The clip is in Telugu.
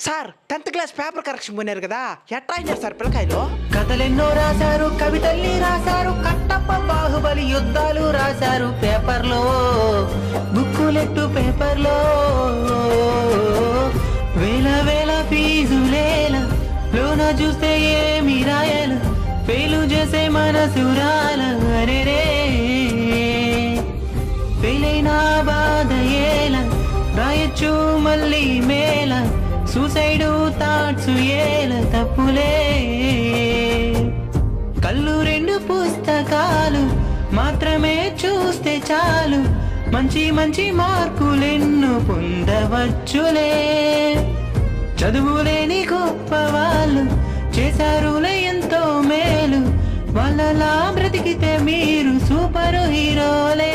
Sir 10th class paper correction పోయినారు కదా, ఎట్లా అయినారు సార్ పిల్లకాయలు? కథలెన్నో రాశారు, కవితల్ని రాశారు, కట్టప్ప బాహుబలి యుద్ధాలు రాశారు పేపర్లో, బుక్కులెట్టు పేపర్లో. వేల వేల ఫీజులేల లోన చూస్తే ఏమి రాయాల, ఫెయిలు చేసే మనసు రాల. అరెరే ఫెయిలైనా బాధ ఏల, రాయొచ్చు మళ్ళీ మేల, సూసైడు థాట్స్ ఏల తప్పులే. కళ్ళు 2 పుస్తకాలు మాత్రమే చూస్తే చాలు, మంచి మంచి మార్కులెన్నో పొందవచ్చులే. చదువులేని గొప్ప వాళ్ళు చేశారులే ఎంతో మేలు, వాళ్ళలా బ్రతికితే మీరు సూపర్ హీరోలే.